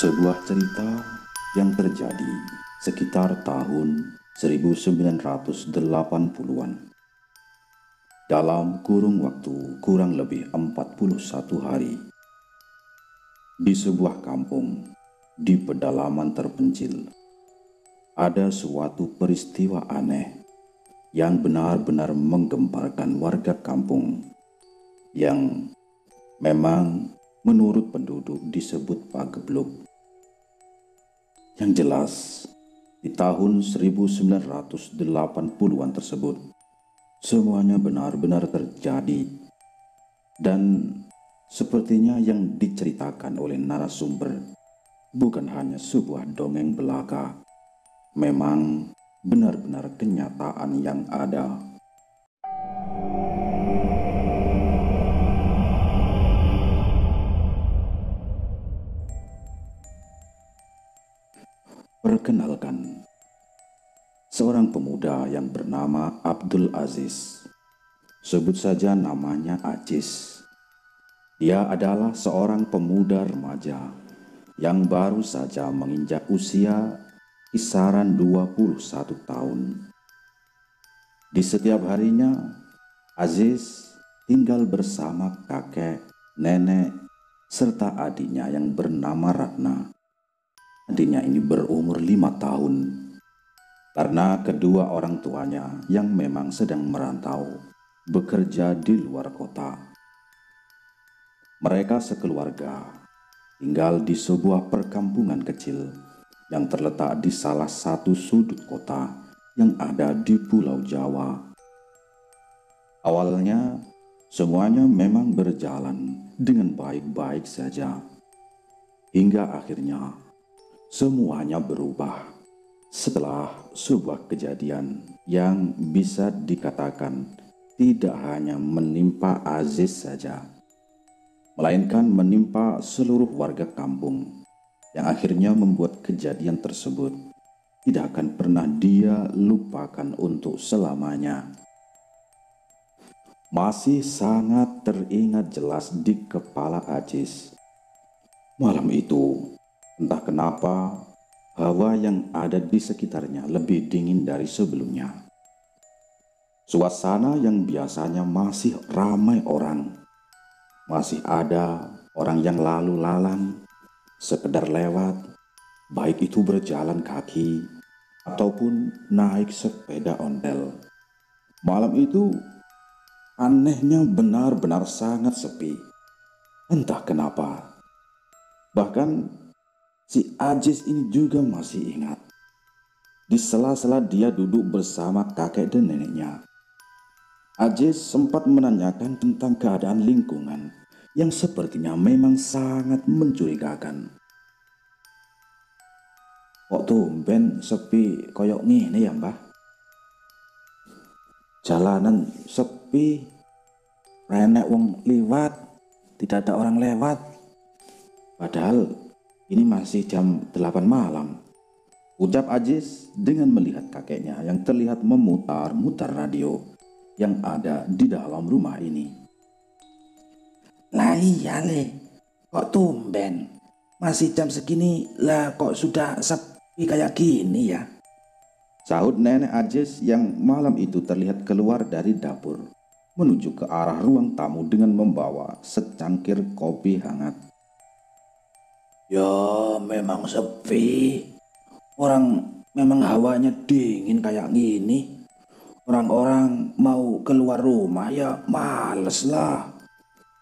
Sebuah cerita yang terjadi sekitar tahun 1980-an. Dalam kurung waktu kurang lebih 41 hari, di sebuah kampung di pedalaman terpencil, ada suatu peristiwa aneh yang benar-benar menggemparkan warga kampung yang memang menurut penduduk disebut pagebluk. Yang jelas, di tahun 1980-an tersebut, semuanya benar-benar terjadi. Dan sepertinya yang diceritakan oleh narasumber bukan hanya sebuah dongeng belaka, memang benar-benar kenyataan yang ada. Perkenalkan, seorang pemuda yang bernama Abdul Aziz. Sebut saja namanya Aziz. Dia adalah seorang pemuda remaja yang baru saja menginjak usia kisaran 21 tahun. Di setiap harinya, Aziz tinggal bersama kakek, nenek, serta adiknya yang bernama Ratna. Adiknya ini berumur 5 tahun karena kedua orang tuanya yang memang sedang merantau bekerja di luar kota. Mereka sekeluarga tinggal di sebuah perkampungan kecil yang terletak di salah satu sudut kota yang ada di Pulau Jawa. Awalnya semuanya memang berjalan dengan baik-baik saja, hingga akhirnya semuanya berubah setelah sebuah kejadian yang bisa dikatakan tidak hanya menimpa Aziz saja, melainkan menimpa seluruh warga kampung, yang akhirnya membuat kejadian tersebut tidak akan pernah dia lupakan untuk selamanya. Masih sangat teringat jelas di kepala Aziz. Malam itu, entah kenapa, hawa yang ada di sekitarnya lebih dingin dari sebelumnya. Suasana yang biasanya masih ramai orang, masih ada orang yang lalu lalang, sekedar lewat, baik itu berjalan kaki ataupun naik sepeda ontel. Malam itu anehnya benar-benar sangat sepi. Entah kenapa. Bahkan si Aziz ini juga masih ingat. Di sela-sela dia duduk bersama kakek dan neneknya, Aziz sempat menanyakan tentang keadaan lingkungan yang sepertinya memang sangat mencurigakan. Kok tumben sepi koyok ngene ya, Mbah? Jalanan sepi, renek wong liwat, tidak ada orang lewat. Padahal ini masih jam 8 malam, ucap Aziz dengan melihat kakeknya yang terlihat memutar-mutar radio yang ada di dalam rumah ini. Lah iya le, kok tumben? Masih jam segini lah kok sudah sepi kayak gini ya? Sahut nenek Aziz yang malam itu terlihat keluar dari dapur menuju ke arah ruang tamu dengan membawa secangkir kopi hangat. Ya memang sepi. Orang memang hawanya dingin kayak gini. Orang-orang mau keluar rumah ya males lah,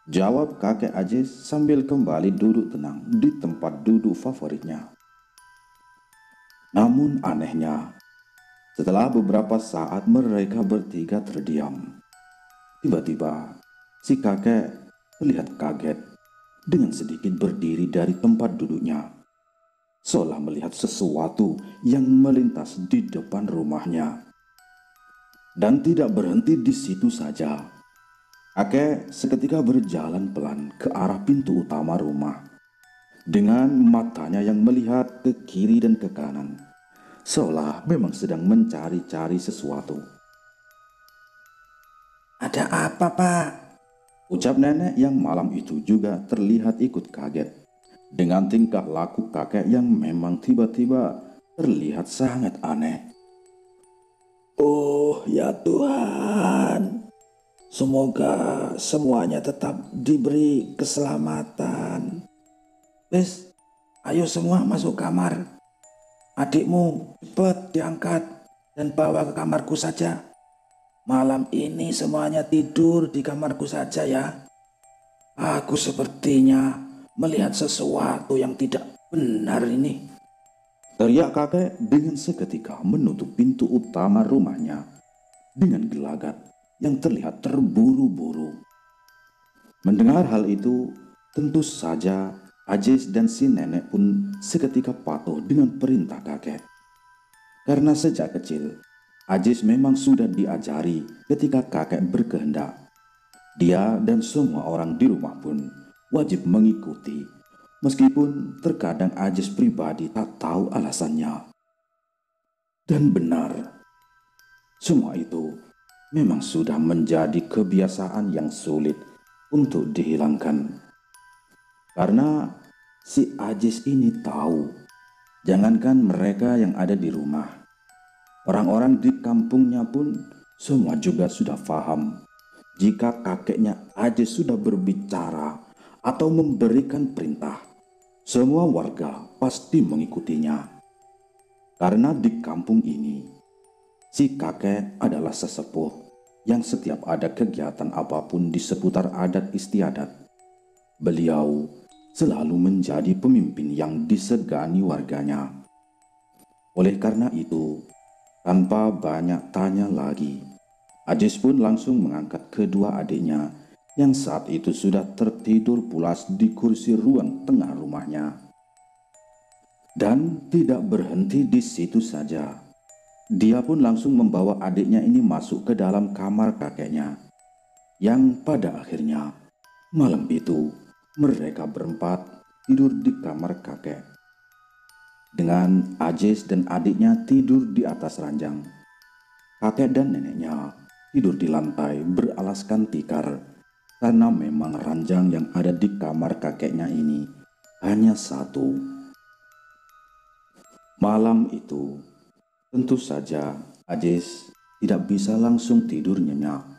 Jawab kakek Aziz sambil kembali duduk tenang di tempat duduk favoritnya. Namun anehnya, setelah beberapa saat mereka bertiga terdiam, tiba-tiba si kakek terlihat kaget dengan sedikit berdiri dari tempat duduknya, seolah melihat sesuatu yang melintas di depan rumahnya. Dan tidak berhenti di situ saja. Kakek seketika berjalan pelan ke arah pintu utama rumah dengan matanya yang melihat ke kiri dan ke kanan, seolah memang sedang mencari-cari sesuatu. Ada apa pak? Ucap nenek yang malam itu juga terlihat ikut kaget dengan tingkah laku kakek yang memang tiba-tiba terlihat sangat aneh. Oh ya Tuhan, semoga semuanya tetap diberi keselamatan. Wes, ayo semua masuk kamar. Adikmu cepat diangkat dan bawa ke kamarku saja. Malam ini semuanya tidur di kamarku saja ya. Aku sepertinya melihat sesuatu yang tidak benar ini. Teriak kakek dengan seketika menutup pintu utama rumahnya dengan gelagat yang terlihat terburu-buru. Mendengar hal itu, tentu saja Ajis dan si nenek pun seketika patuh dengan perintah kakek. Karena sejak kecil, Ajis memang sudah diajari ketika kakek berkehendak. Dia dan semua orang di rumah pun wajib mengikuti, meskipun terkadang Ajis pribadi tak tahu alasannya. Dan benar, semua itu memang sudah menjadi kebiasaan yang sulit untuk dihilangkan. Karena si Ajis ini tahu, jangankan mereka yang ada di rumah, orang-orang di kampungnya pun semua juga sudah paham jika kakeknya Ajis sudah berbicara atau memberikan perintah, semua warga pasti mengikutinya. Karena di kampung ini, si kakek adalah sesepuh yang setiap ada kegiatan apapun di seputar adat istiadat, beliau selalu menjadi pemimpin yang disegani warganya. Oleh karena itu, tanpa banyak tanya lagi, Ajis pun langsung mengangkat kedua adiknya yang saat itu sudah tertidur pulas di kursi ruang tengah rumahnya. Dan tidak berhenti di situ saja, dia pun langsung membawa adiknya ini masuk ke dalam kamar kakeknya, yang pada akhirnya malam itu mereka berempat tidur di kamar kakek. Dengan Ajis dan adiknya tidur di atas ranjang, kakek dan neneknya tidur di lantai beralaskan tikar, karena memang ranjang yang ada di kamar kakeknya ini hanya satu. Malam itu, tentu saja Ajis tidak bisa langsung tidur nyenyak.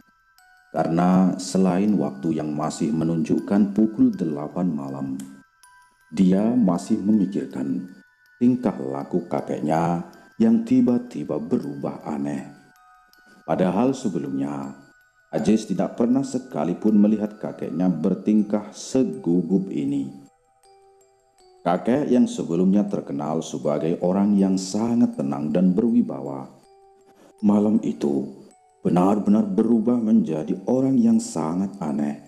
Karena selain waktu yang masih menunjukkan pukul 8 malam, dia masih memikirkan tingkah laku kakeknya yang tiba-tiba berubah aneh. Padahal sebelumnya, Ajis tidak pernah sekalipun melihat kakeknya bertingkah segugup ini. Kakek yang sebelumnya terkenal sebagai orang yang sangat tenang dan berwibawa, malam itu benar-benar berubah menjadi orang yang sangat aneh,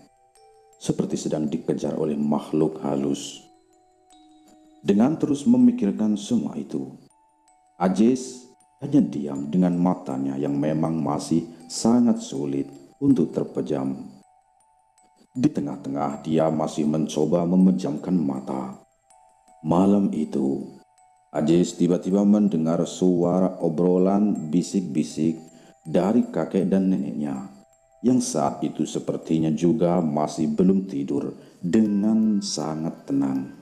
seperti sedang dikejar oleh makhluk halus. Dengan terus memikirkan semua itu, Ajis hanya diam dengan matanya yang memang masih sangat sulit untuk terpejam. Di tengah-tengah dia masih mencoba memejamkan mata. Malam itu, Ajis tiba-tiba mendengar suara obrolan bisik-bisik dari kakek dan neneknya, yang saat itu sepertinya juga masih belum tidur dengan sangat tenang.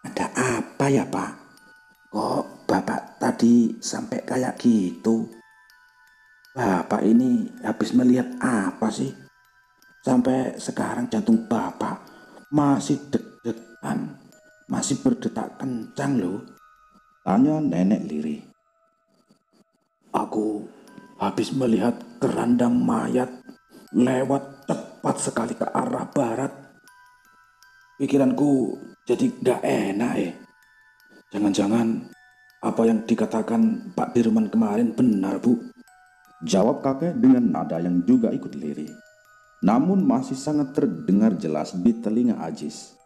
Ada apa ya Pak? Kok Bapak tadi sampai kayak gitu? Bapak ini habis melihat apa sih? Sampai sekarang jantung Bapak masih deg-degan, masih berdetak kencang loh. Tanya nenek lirih. Aku habis melihat kerandang mayat lewat cepat sekali ke arah barat. Pikiranku jadi gak enak Jangan-jangan apa yang dikatakan Pak Dirman kemarin benar Bu? Jawab kakek dengan nada yang juga ikut lirih, namun masih sangat terdengar jelas di telinga Ajis.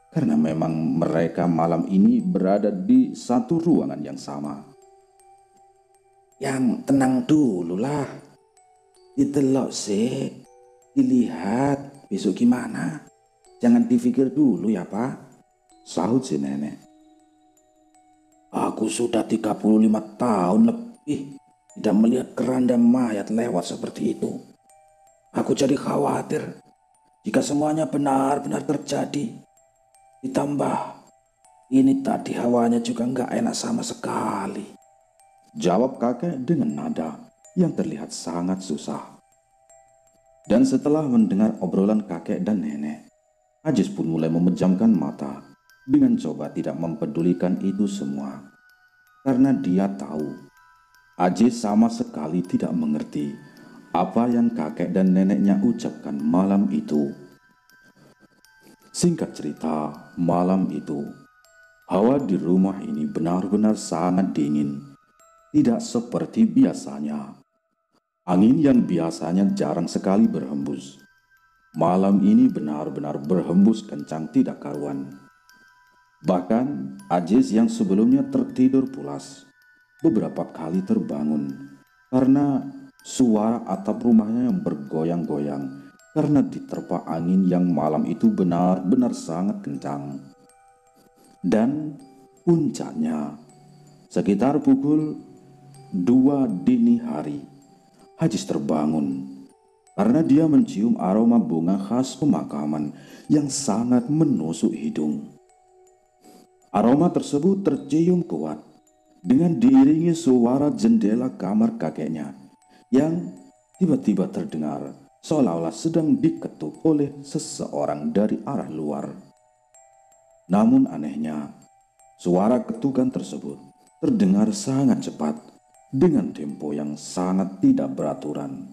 Karena memang mereka malam ini berada di satu ruangan yang sama. Yang tenang dulu lah. Ditelok sih, dilihat besok gimana. Jangan dipikir dulu ya Pak, Sahut si nenek. Aku sudah 35 tahun lebih tidak melihat keranda mayat lewat seperti itu. Aku jadi khawatir jika semuanya benar-benar terjadi. Ditambah, ini tadi hawanya juga nggak enak sama sekali. Jawab kakek dengan nada yang terlihat sangat susah. Dan setelah mendengar obrolan kakek dan nenek, Ajis pun mulai memejamkan mata dengan coba tidak mempedulikan itu semua. Karena dia tahu, Ajis sama sekali tidak mengerti apa yang kakek dan neneknya ucapkan malam itu. Singkat cerita, malam itu, hawa di rumah ini benar-benar sangat dingin. Tidak seperti biasanya. Angin yang biasanya jarang sekali berhembus, malam ini benar-benar berhembus kencang tidak karuan. Bahkan Ajis yang sebelumnya tertidur pulas, beberapa kali terbangun karena suara atap rumahnya yang bergoyang-goyang karena diterpa angin yang malam itu benar-benar sangat kencang. Dan puncaknya, sekitar pukul 2 dini hari, Ajis terbangun karena dia mencium aroma bunga khas pemakaman yang sangat menusuk hidung. Aroma tersebut tercium kuat dengan diiringi suara jendela kamar kakeknya yang tiba-tiba terdengar seolah-olah sedang diketuk oleh seseorang dari arah luar. Namun anehnya, suara ketukan tersebut terdengar sangat cepat dengan tempo yang sangat tidak beraturan.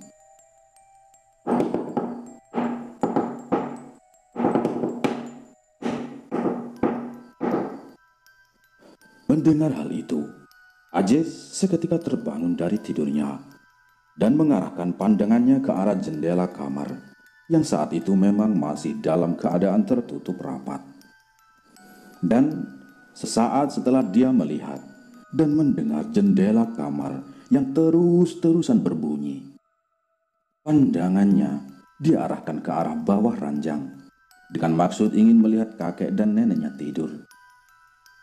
Mendengar hal itu, Ajis seketika terbangun dari tidurnya dan mengarahkan pandangannya ke arah jendela kamar yang saat itu memang masih dalam keadaan tertutup rapat. Dan sesaat setelah dia melihat dan mendengar jendela kamar yang terus-terusan berbunyi, pandangannya diarahkan ke arah bawah ranjang dengan maksud ingin melihat kakek dan neneknya tidur.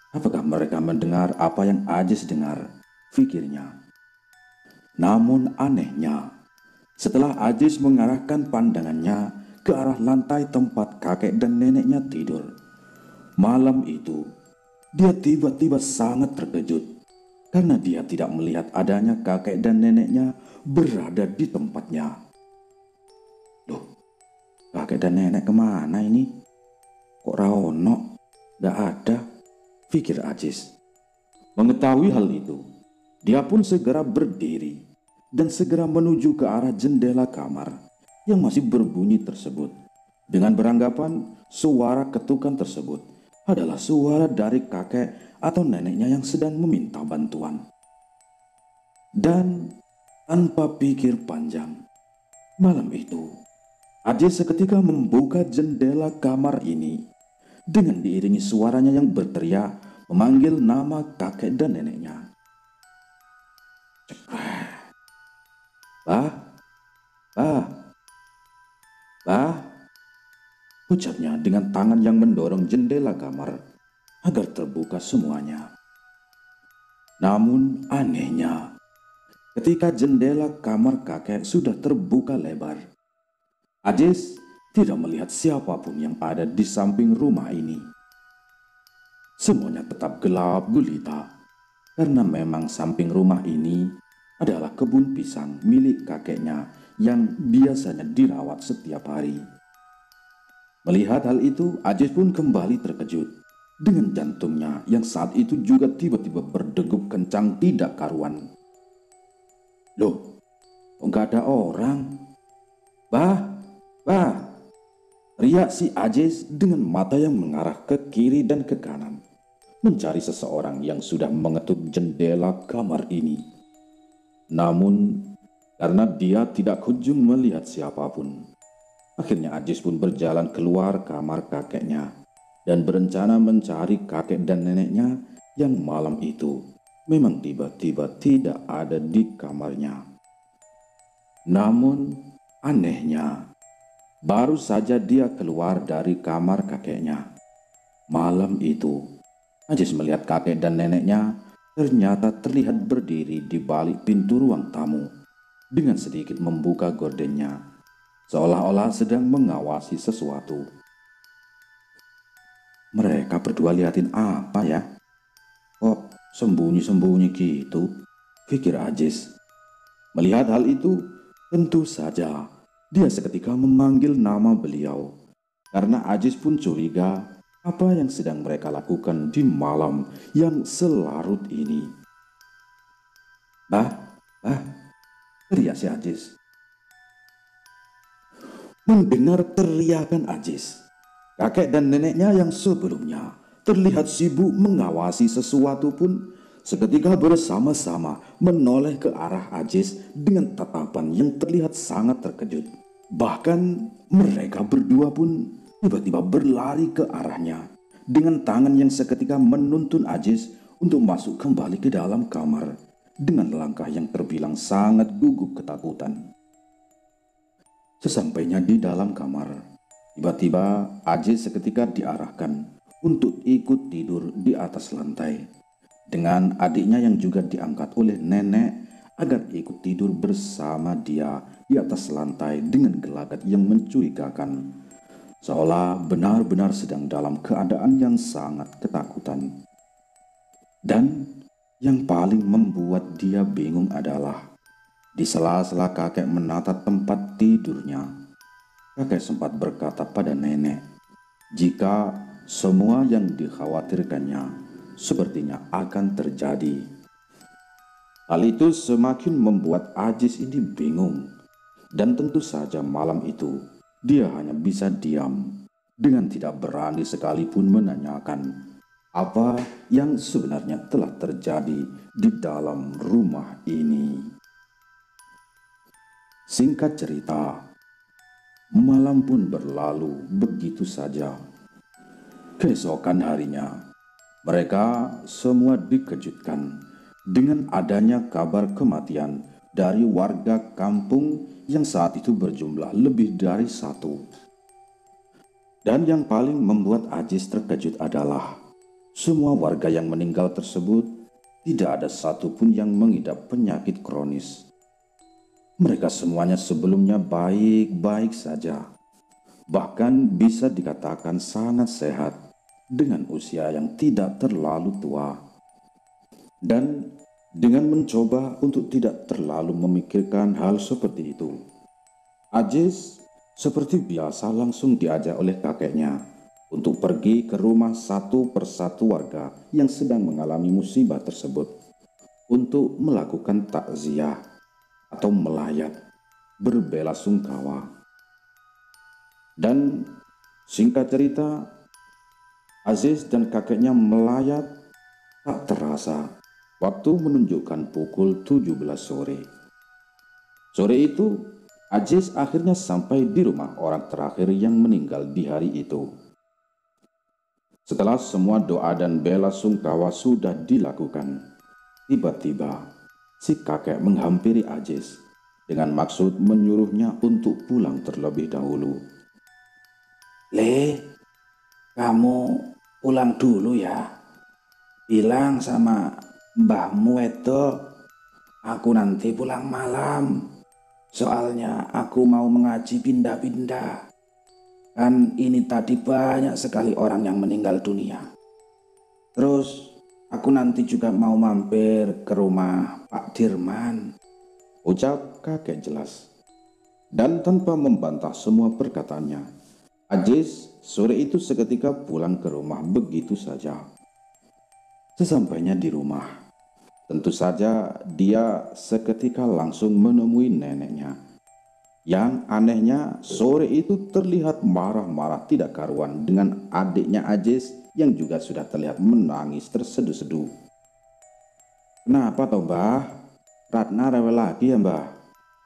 Apakah mereka mendengar apa yang Ajis dengar? Pikirnya. Namun anehnya, setelah Ajis mengarahkan pandangannya ke arah lantai tempat kakek dan neneknya tidur, malam itu dia tiba-tiba sangat terkejut karena dia tidak melihat adanya kakek dan neneknya berada di tempatnya. Loh, kakek dan nenek kemana ini? Kok Raono? Gak ada, pikir Ajis. Mengetahui hal itu, dia pun segera berdiri dan segera menuju ke arah jendela kamar yang masih berbunyi tersebut dengan beranggapan suara ketukan tersebut adalah suara dari kakek atau neneknya yang sedang meminta bantuan. Dan tanpa pikir panjang, malam itu Ajis seketika membuka jendela kamar ini dengan diiringi suaranya yang berteriak memanggil nama kakek dan neneknya. "Bah, bah, bah," ucapnya dengan tangan yang mendorong jendela kamar agar terbuka semuanya. Namun anehnya, ketika jendela kamar kakek sudah terbuka lebar, Ajis tidak melihat siapapun yang ada di samping rumah ini. Semuanya tetap gelap gulita karena memang samping rumah ini adalah kebun pisang milik kakeknya yang biasanya dirawat setiap hari. Melihat hal itu, Ajis pun kembali terkejut dengan jantungnya yang saat itu juga tiba-tiba berdegup kencang tidak karuan. Loh, kok gak ada orang? Bah, bah, teriak si Ajis dengan mata yang mengarah ke kiri dan ke kanan, mencari seseorang yang sudah mengetuk jendela kamar ini. Namun, karena dia tidak kunjung melihat siapapun, akhirnya Ajis pun berjalan keluar kamar kakeknya dan berencana mencari kakek dan neneknya yang malam itu memang tiba-tiba tidak ada di kamarnya. Namun, anehnya, baru saja dia keluar dari kamar kakeknya, malam itu Ajis melihat kakek dan neneknya ternyata terlihat berdiri di balik pintu ruang tamu dengan sedikit membuka gordennya, seolah-olah sedang mengawasi sesuatu. Mereka berdua liatin apa ya? Kok sembunyi-sembunyi gitu? Pikir Ajis. Melihat hal itu, tentu saja dia seketika memanggil nama beliau. Karena Ajis pun curiga apa yang sedang mereka lakukan di malam yang selarut ini. Bah, bah, teriak si Ajis. Mendengar teriakan Ajis, kakek dan neneknya yang sebelumnya terlihat sibuk mengawasi sesuatu pun seketika bersama-sama menoleh ke arah Ajis dengan tatapan yang terlihat sangat terkejut. Bahkan mereka berdua pun tiba-tiba berlari ke arahnya dengan tangan yang seketika menuntun Ajis untuk masuk kembali ke dalam kamar dengan langkah yang terbilang sangat gugup ketakutan. Sesampainya di dalam kamar, tiba-tiba Ajis seketika diarahkan untuk ikut tidur di atas lantai dengan adiknya yang juga diangkat oleh nenek agar ikut tidur bersama dia di atas lantai dengan gelagat yang mencurigakan, seolah benar-benar sedang dalam keadaan yang sangat ketakutan. Dan yang paling membuat dia bingung adalah di sela-sela kakek menatap tempat tidurnya, kakek sempat berkata pada nenek jika semua yang dikhawatirkannya sepertinya akan terjadi. Hal itu semakin membuat Ajis ini bingung, dan tentu saja malam itu dia hanya bisa diam dengan tidak berani sekalipun menanyakan apa yang sebenarnya telah terjadi di dalam rumah ini. Singkat cerita, malam pun berlalu begitu saja. Keesokan harinya, mereka semua dikejutkan dengan adanya kabar kematian dari warga kampung yang saat itu berjumlah lebih dari satu. Dan yang paling membuat Ajis terkejut adalah semua warga yang meninggal tersebut tidak ada satupun yang mengidap penyakit kronis. Mereka semuanya sebelumnya baik-baik saja, bahkan bisa dikatakan sangat sehat dengan usia yang tidak terlalu tua. Dan dengan mencoba untuk tidak terlalu memikirkan hal seperti itu, Ajis seperti biasa langsung diajak oleh kakeknya untuk pergi ke rumah satu persatu warga yang sedang mengalami musibah tersebut untuk melakukan takziah atau melayat berbelasungkawa. Dan singkat cerita, Aziz dan kakeknya melayat tak terasa waktu menunjukkan pukul 17 sore. Sore itu, Aziz akhirnya sampai di rumah orang terakhir yang meninggal di hari itu. Setelah semua doa dan bela sungkawa sudah dilakukan, tiba-tiba si kakek menghampiri Ajis dengan maksud menyuruhnya untuk pulang terlebih dahulu. Le, kamu pulang dulu ya. Bilang sama mbahmu itu aku nanti pulang malam. Soalnya aku mau mengaji pindah-pindah. Kan ini tadi banyak sekali orang yang meninggal dunia. Terus aku nanti juga mau mampir ke rumah Pak Dirman, ucap kakek jelas. Dan tanpa membantah semua perkataannya, Ajis sore itu seketika pulang ke rumah begitu saja. Sesampainya di rumah, tentu saja dia seketika langsung menemui neneknya. Yang anehnya sore itu terlihat marah-marah tidak karuan dengan adiknya Ajis yang juga sudah terlihat menangis terseduh-seduh. "Kenapa toh mbah? Ratna rewel lagi ya mbah?"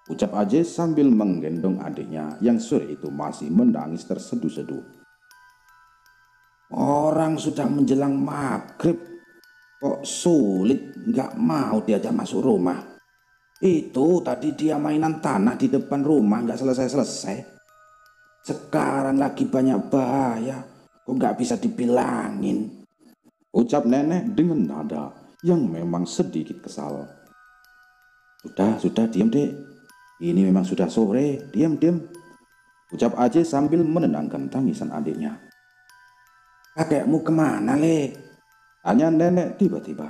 ucap Ajis sambil menggendong adiknya yang sore itu masih menangis terseduh-seduh. orang sudah menjelang maghrib, kok sulit nggak mau diajak masuk rumah. Itu tadi dia mainan tanah di depan rumah nggak selesai-selesai. Sekarang lagi banyak bahaya, kok nggak bisa dibilangin, ucap nenek dengan nada yang memang sedikit kesal. Sudah, diam dek. Ini memang sudah sore, diam. Ucap Ajis sambil menenangkan tangisan adiknya. Kakekmu kemana, Le? Tanya nenek tiba-tiba.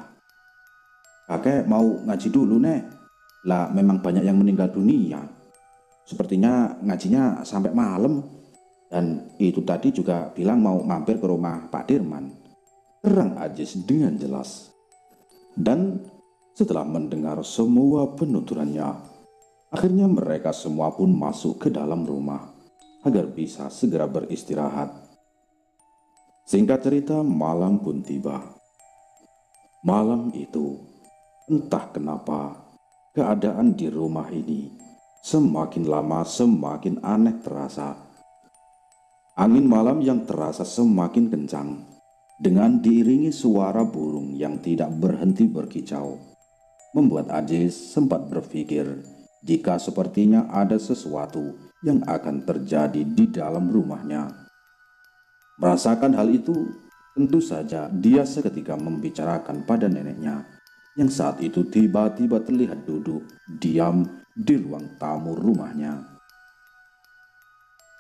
Kakek mau ngaji dulu, Nek. Lah memang banyak yang meninggal dunia. Sepertinya ngajinya sampai malam. Dan itu tadi juga bilang mau mampir ke rumah Pak Dirman. Terang Ajis dengan jelas. Dan setelah mendengar semua penuturannya, akhirnya mereka semua pun masuk ke dalam rumah agar bisa segera beristirahat. Singkat cerita, malam pun tiba. Malam itu, entah kenapa, keadaan di rumah ini semakin lama semakin aneh terasa. Angin malam yang terasa semakin kencang, dengan diiringi suara burung yang tidak berhenti berkicau, membuat Ajis sempat berpikir jika sepertinya ada sesuatu yang akan terjadi di dalam rumahnya. Merasakan hal itu, tentu saja dia seketika membicarakan pada neneknya, yang saat itu tiba-tiba terlihat duduk diam di ruang tamu rumahnya.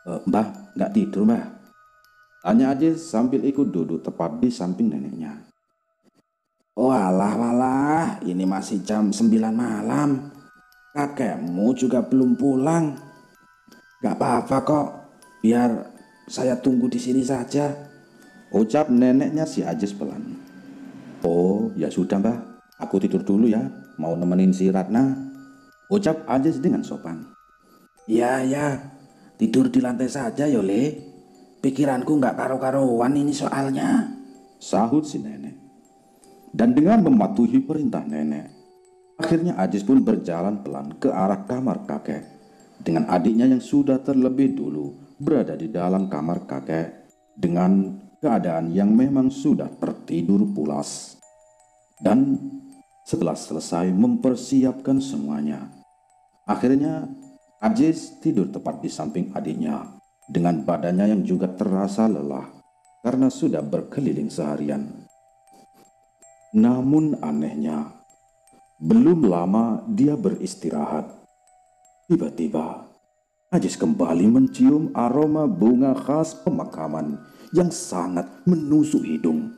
Mbah, nggak tidur, Mbah? Tanya Ajis sambil ikut duduk tepat di samping neneknya. Walah, ini masih jam 9 malam. Kakekmu juga belum pulang. Gak apa-apa kok, biar saya tunggu di sini saja. Ucap neneknya si Ajis pelan. Oh, ya sudah, Mbah. Aku tidur dulu ya, mau nemenin si Ratna. Ucap Ajis dengan sopan. Ya, tidur di lantai saja ya, Le. Pikiranku gak karo-karuan ini soalnya. Sahut si nenek. Dan dengan mematuhi perintah nenek, akhirnya Ajis pun berjalan pelan ke arah kamar kakek, dengan adiknya yang sudah terlebih dulu berada di dalam kamar kakek dengan keadaan yang memang sudah tertidur pulas. Dan setelah selesai mempersiapkan semuanya, akhirnya Ajis tidur tepat di samping adiknya dengan badannya yang juga terasa lelah karena sudah berkeliling seharian. Namun anehnya, belum lama dia beristirahat, tiba-tiba Ajis kembali mencium aroma bunga khas pemakaman yang sangat menusuk hidung.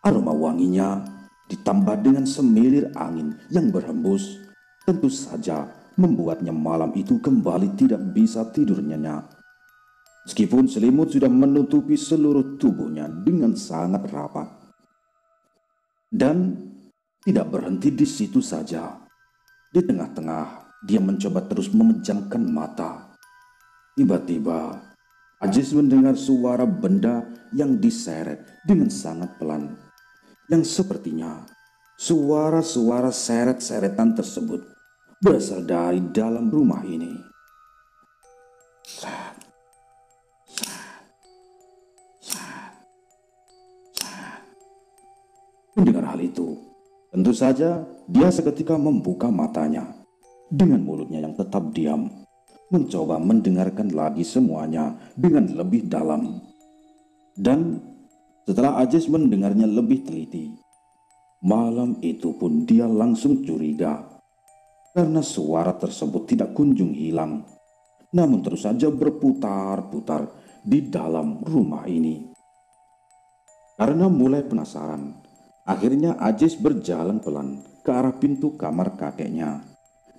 Aroma wanginya ditambah dengan semilir angin yang berhembus, tentu saja membuatnya malam itu kembali tidak bisa tidur nyenyak. Meskipun selimut sudah menutupi seluruh tubuhnya dengan sangat rapat. Dan tidak berhenti di situ saja. Di tengah-tengah dia mencoba terus memejamkan mata. Tiba-tiba Ajis mendengar suara benda yang diseret dengan sangat pelan, yang sepertinya suara-suara seret-seretan tersebut berasal dari dalam rumah ini. Mendengar hal itu, tentu saja dia seketika membuka matanya dengan mulutnya yang tetap diam, mencoba mendengarkan lagi semuanya dengan lebih dalam. Dan setelah Ajis mendengarnya lebih teliti, malam itu pun dia langsung curiga karena suara tersebut tidak kunjung hilang, namun terus saja berputar-putar di dalam rumah ini. Karena mulai penasaran, akhirnya Ajis berjalan pelan ke arah pintu kamar kakeknya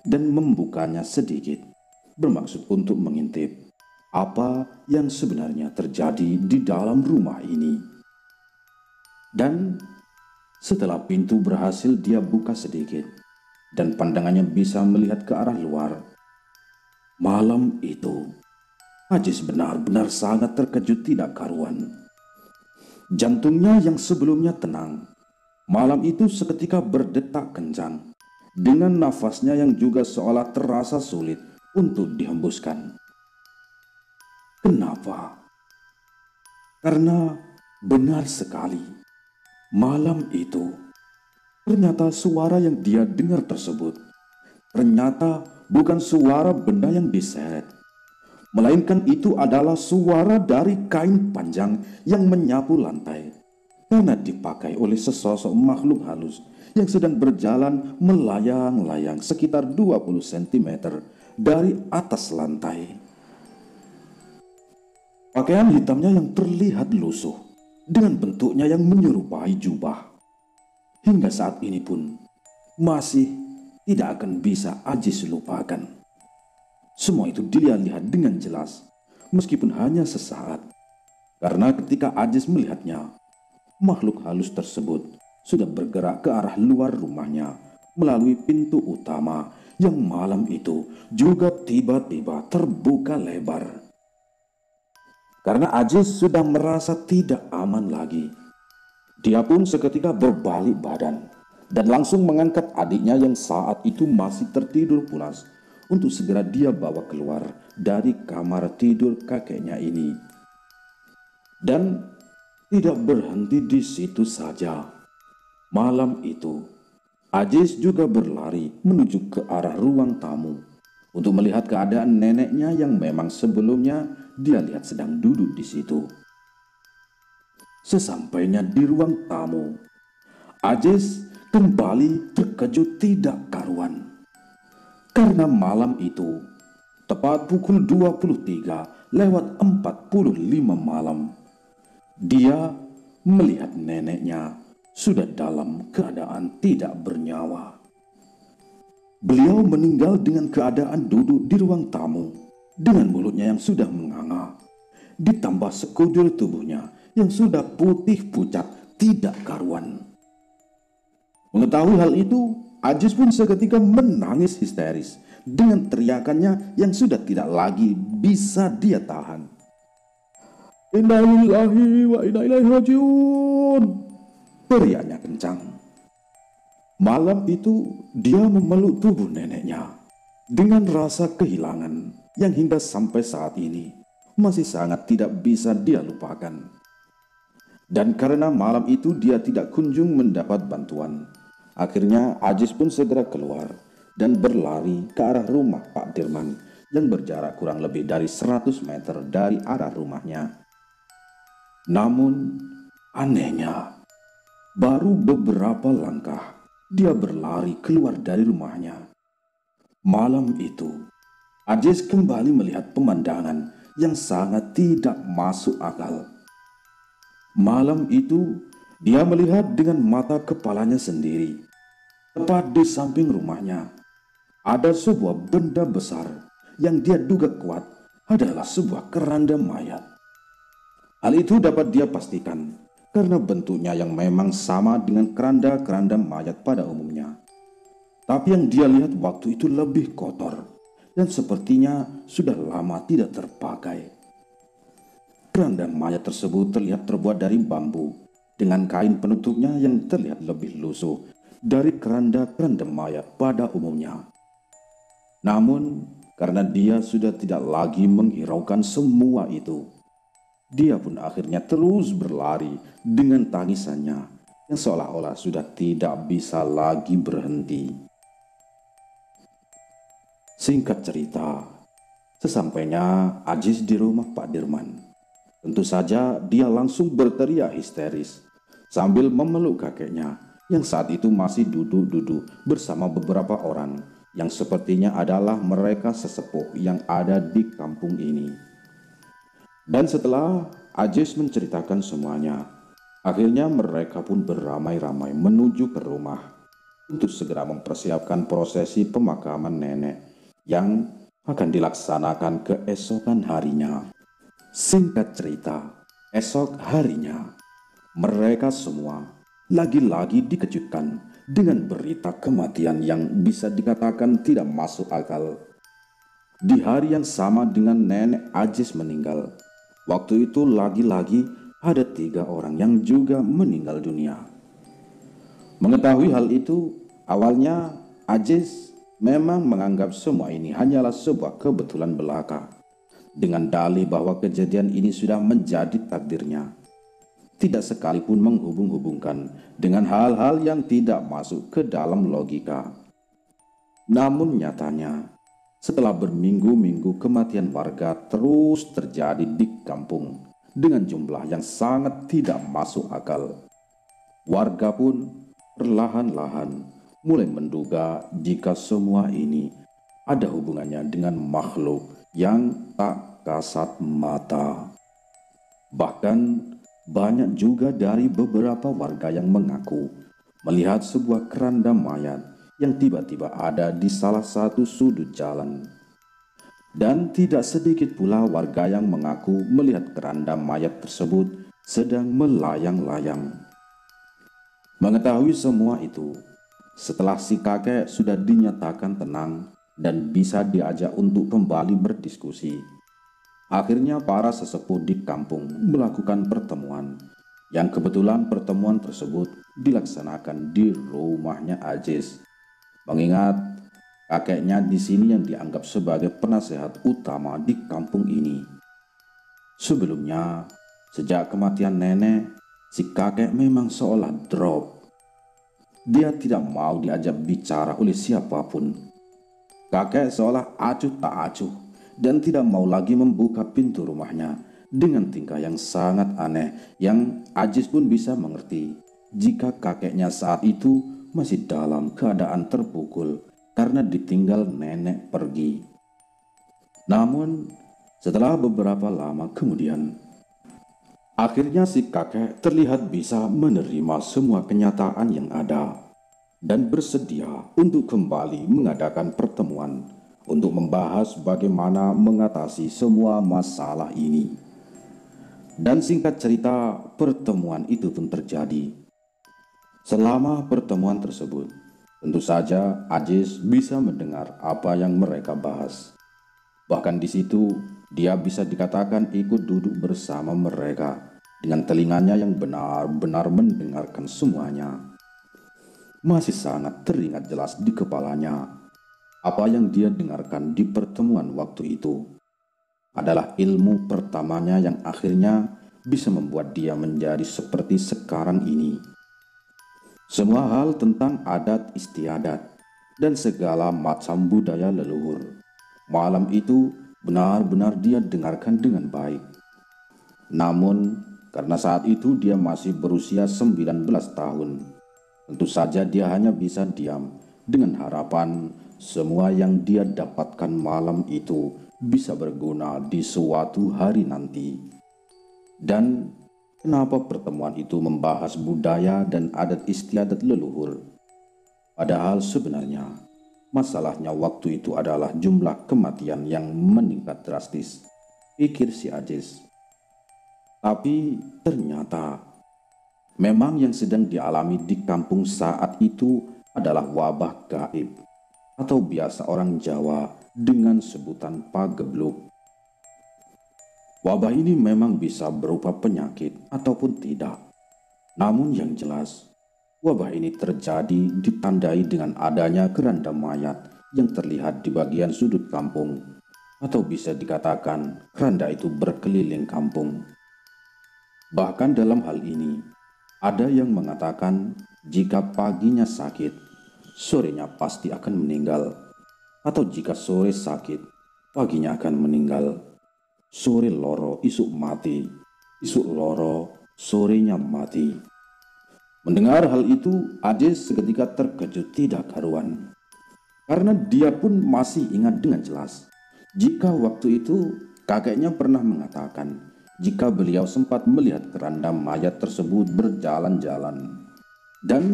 dan membukanya sedikit, bermaksud untuk mengintip apa yang sebenarnya terjadi di dalam rumah ini. Dan setelah pintu berhasil dia buka sedikit dan pandangannya bisa melihat ke arah luar, malam itu Ajis benar-benar sangat terkejut tidak karuan. Jantungnya yang sebelumnya tenang, malam itu seketika berdetak kencang, dengan nafasnya yang juga seolah terasa sulit untuk dihembuskan. Kenapa? Karena benar sekali, malam itu ternyata suara yang dia dengar tersebut ternyata bukan suara benda yang diseret, melainkan itu adalah suara dari kain panjang yang menyapu lantai, karena dipakai oleh sesosok makhluk halus yang sedang berjalan melayang-layang sekitar 20 cm dari atas lantai. Pakaian hitamnya yang terlihat lusuh dengan bentuknya yang menyerupai jubah. Hingga saat ini pun masih tidak akan bisa Ajis lupakan. Semua itu dia lihat dengan jelas, meskipun hanya sesaat. Karena ketika Ajis melihatnya, makhluk halus tersebut sudah bergerak ke arah luar rumahnya melalui pintu utama yang malam itu juga tiba-tiba terbuka lebar. Karena Ajis sudah merasa tidak aman lagi, dia pun seketika berbalik badan dan langsung mengangkat adiknya yang saat itu masih tertidur pulas untuk segera dia bawa keluar dari kamar tidur kakeknya ini. Dan tidak berhenti di situ saja. Malam itu, Ajis juga berlari menuju ke arah ruang tamu untuk melihat keadaan neneknya yang memang sebelumnya dia lihat sedang duduk di situ. Sesampainya di ruang tamu, Ajis kembali terkejut tidak karuan. Karena malam itu, tepat pukul 23:45 malam, dia melihat neneknya sudah dalam keadaan tidak bernyawa. Beliau meninggal dengan keadaan duduk di ruang tamu dengan mulutnya yang sudah menganga, ditambah sekujur tubuhnya yang sudah putih pucat tidak karuan. Mengetahui hal itu, Ajis pun seketika menangis histeris dengan teriakannya yang sudah tidak lagi bisa dia tahan. Inna lillahi wa inna ilaihi rajiun, teriaknya kencang. Malam itu dia memeluk tubuh neneknya dengan rasa kehilangan yang hingga sampai saat ini masih sangat tidak bisa dia lupakan. Dan karena malam itu dia tidak kunjung mendapat bantuan, akhirnya Ajis pun segera keluar dan berlari ke arah rumah Pak Dirman yang berjarak kurang lebih dari 100 meter dari arah rumahnya. Namun anehnya, baru beberapa langkah dia berlari keluar dari rumahnya. Malam itu, Ajis kembali melihat pemandangan yang sangat tidak masuk akal. Malam itu, dia melihat dengan mata kepalanya sendiri. Tepat di samping rumahnya, ada sebuah benda besar yang dia duga kuat adalah sebuah keranda mayat. Hal itu dapat dia pastikan karena bentuknya yang memang sama dengan keranda-keranda mayat pada umumnya. Tapi yang dia lihat waktu itu lebih kotor dan sepertinya sudah lama tidak terpakai. Keranda mayat tersebut terlihat terbuat dari bambu dengan kain penutupnya yang terlihat lebih lusuh dari keranda-keranda mayat pada umumnya. Namun, karena dia sudah tidak lagi menghiraukan semua itu, dia pun akhirnya terus berlari dengan tangisannya yang seolah-olah sudah tidak bisa lagi berhenti. Singkat cerita, sesampainya Ajis di rumah Pak Dirman, tentu saja dia langsung berteriak histeris sambil memeluk kakeknya yang saat itu masih duduk-duduk bersama beberapa orang yang sepertinya adalah mereka sesepuh yang ada di kampung ini. Dan setelah Ajis menceritakan semuanya, akhirnya mereka pun beramai-ramai menuju ke rumah untuk segera mempersiapkan prosesi pemakaman nenek yang akan dilaksanakan keesokan harinya. Singkat cerita, esok harinya mereka semua lagi-lagi dikejutkan dengan berita kematian yang bisa dikatakan tidak masuk akal. Di hari yang sama dengan nenek Ajis meninggal, waktu itu lagi-lagi ada 3 orang yang juga meninggal dunia. Mengetahui hal itu, awalnya Ajis memang menganggap semua ini hanyalah sebuah kebetulan belaka, dengan dalih bahwa kejadian ini sudah menjadi takdirnya, tidak sekalipun menghubung-hubungkan dengan hal-hal yang tidak masuk ke dalam logika. Namun nyatanya, setelah berminggu-minggu kematian warga terus terjadi di kampung dengan jumlah yang sangat tidak masuk akal, warga pun perlahan-lahan mulai menduga jika semua ini ada hubungannya dengan makhluk yang tak kasat mata. Bahkan banyak juga dari beberapa warga yang mengaku melihat sebuah keranda mayat yang tiba-tiba ada di salah satu sudut jalan. Dan tidak sedikit pula warga yang mengaku melihat keranda mayat tersebut sedang melayang-layang. Mengetahui semua itu, setelah si kakek sudah dinyatakan tenang dan bisa diajak untuk kembali berdiskusi, akhirnya para sesepuh di kampung melakukan pertemuan, yang kebetulan pertemuan tersebut dilaksanakan di rumahnya Aziz. Mengingat kakeknya di sini yang dianggap sebagai penasehat utama di kampung ini. Sebelumnya, sejak kematian nenek, si kakek memang seolah drop. Dia tidak mau diajak bicara oleh siapapun. Kakek seolah acuh tak acuh dan tidak mau lagi membuka pintu rumahnya dengan tingkah yang sangat aneh yang Aziz pun bisa mengerti jika kakeknya saat itu masih dalam keadaan terpukul karena ditinggal nenek pergi. Namun, setelah beberapa lama kemudian, akhirnya si kakek terlihat bisa menerima semua kenyataan yang ada dan bersedia untuk kembali mengadakan pertemuan untuk membahas bagaimana mengatasi semua masalah ini. Dan singkat cerita, pertemuan itu pun terjadi. Selama pertemuan tersebut, tentu saja Aziz bisa mendengar apa yang mereka bahas. Bahkan di situ, dia bisa dikatakan ikut duduk bersama mereka dengan telinganya yang benar-benar mendengarkan semuanya. Masih sangat teringat jelas di kepalanya apa yang dia dengarkan di pertemuan waktu itu adalah ilmu pertamanya yang akhirnya bisa membuat dia menjadi seperti sekarang ini. Semua hal tentang adat istiadat dan segala macam budaya leluhur, malam itu benar-benar dia dengarkan dengan baik. Namun, karena saat itu dia masih berusia 19 tahun, tentu saja dia hanya bisa diam dengan harapan semua yang dia dapatkan malam itu bisa berguna di suatu hari nanti. Dan kenapa pertemuan itu membahas budaya dan adat istiadat leluhur? Padahal sebenarnya masalahnya waktu itu adalah jumlah kematian yang meningkat drastis, pikir si Aziz. Tapi ternyata memang yang sedang dialami di kampung saat itu adalah wabah gaib atau biasa orang Jawa dengan sebutan pagebluk. Wabah ini memang bisa berupa penyakit ataupun tidak. Namun yang jelas, wabah ini terjadi ditandai dengan adanya keranda mayat yang terlihat di bagian sudut kampung, atau bisa dikatakan keranda itu berkeliling kampung. Bahkan dalam hal ini, ada yang mengatakan jika paginya sakit, sorenya pasti akan meninggal. Atau jika sore sakit, paginya akan meninggal. Sore loro, isuk mati. Isuk loro, sorenya mati. Mendengar hal itu, Aziz seketika terkejut tidak karuan. Karena dia pun masih ingat dengan jelas jika waktu itu kakeknya pernah mengatakan jika beliau sempat melihat keranda mayat tersebut berjalan-jalan. Dan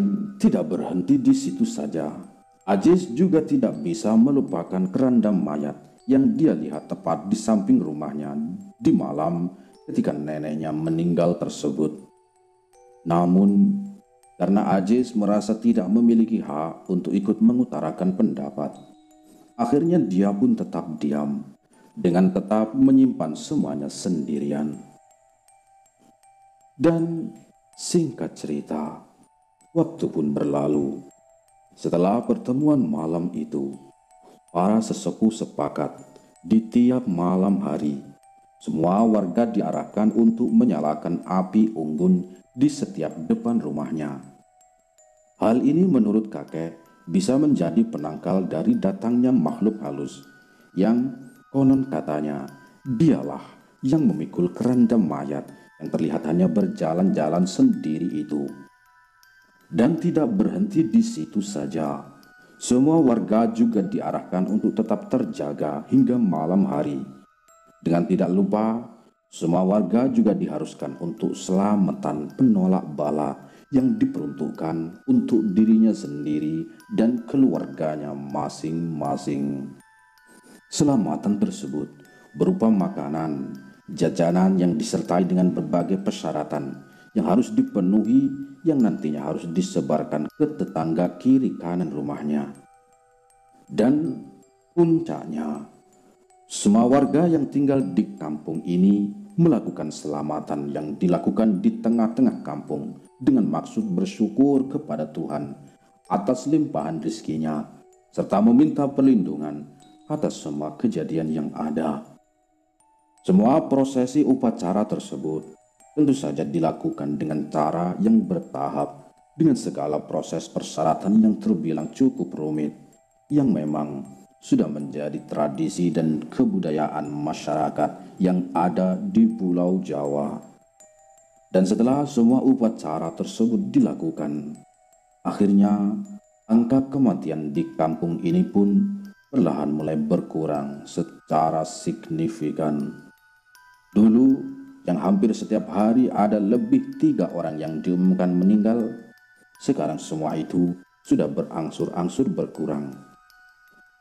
tidak berhenti di situ saja, Aziz juga tidak bisa melupakan keranda mayat yang dia lihat tepat di samping rumahnya di malam ketika neneknya meninggal tersebut. Namun, karena Aziz merasa tidak memiliki hak untuk ikut mengutarakan pendapat, akhirnya dia pun tetap diam dengan tetap menyimpan semuanya sendirian. Dan singkat cerita, waktu pun berlalu. Setelah pertemuan malam itu, para sesepuh sepakat di tiap malam hari, semua warga diarahkan untuk menyalakan api unggun di setiap depan rumahnya. Hal ini menurut kakek bisa menjadi penangkal dari datangnya makhluk halus yang konon katanya dialah yang memikul keranda mayat yang terlihat hanya berjalan-jalan sendiri itu. Dan tidak berhenti di situ saja, semua warga juga diarahkan untuk tetap terjaga hingga malam hari. Dengan tidak lupa, Semua warga juga diharuskan untuk selamatan penolak bala yang diperuntukkan untuk dirinya sendiri dan keluarganya masing-masing. Selamatan tersebut berupa makanan, jajanan yang disertai dengan berbagai persyaratan yang harus dipenuhi, yang nantinya harus disebarkan ke tetangga kiri kanan rumahnya. Dan puncaknya, semua warga yang tinggal di kampung ini melakukan selamatan yang dilakukan di tengah-tengah kampung dengan maksud bersyukur kepada Tuhan atas limpahan rizkinya, serta meminta perlindungan atas semua kejadian yang ada. Semua prosesi upacara tersebut tentu saja dilakukan dengan cara yang bertahap, dengan segala proses persyaratan yang terbilang cukup rumit, yang memang sudah menjadi tradisi dan kebudayaan masyarakat yang ada di Pulau Jawa. Dan setelah semua upacara tersebut dilakukan, akhirnya angka kematian di kampung ini pun perlahan mulai berkurang secara signifikan. Dulu yang hampir setiap hari ada lebih 3 orang yang diumumkan meninggal, sekarang semua itu sudah berangsur-angsur berkurang.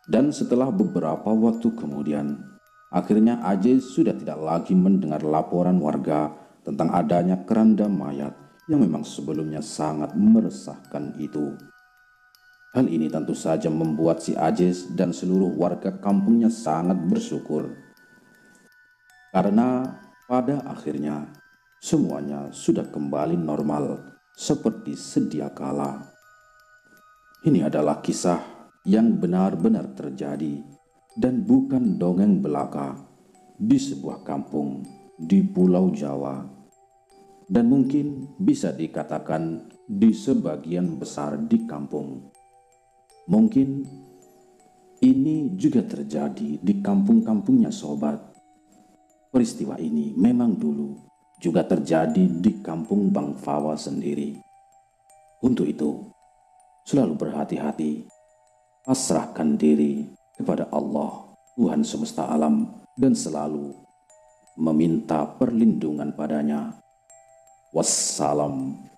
Dan setelah beberapa waktu kemudian, akhirnya Aziz sudah tidak lagi mendengar laporan warga tentang adanya keranda mayat yang memang sebelumnya sangat meresahkan itu. Hal ini tentu saja membuat si Aziz dan seluruh warga kampungnya sangat bersyukur. Karena pada akhirnya semuanya sudah kembali normal seperti sedia kala. Ini adalah kisah yang benar-benar terjadi dan bukan dongeng belaka di sebuah kampung di Pulau Jawa, dan mungkin bisa dikatakan di sebagian besar di kampung. Mungkin ini juga terjadi di kampung-kampungnya sobat. Peristiwa ini memang dulu juga terjadi di kampung Bang Fawa sendiri. Untuk itu, selalu berhati-hati, pasrahkan diri kepada Allah, Tuhan semesta alam, dan selalu meminta perlindungan padanya. Wassalam.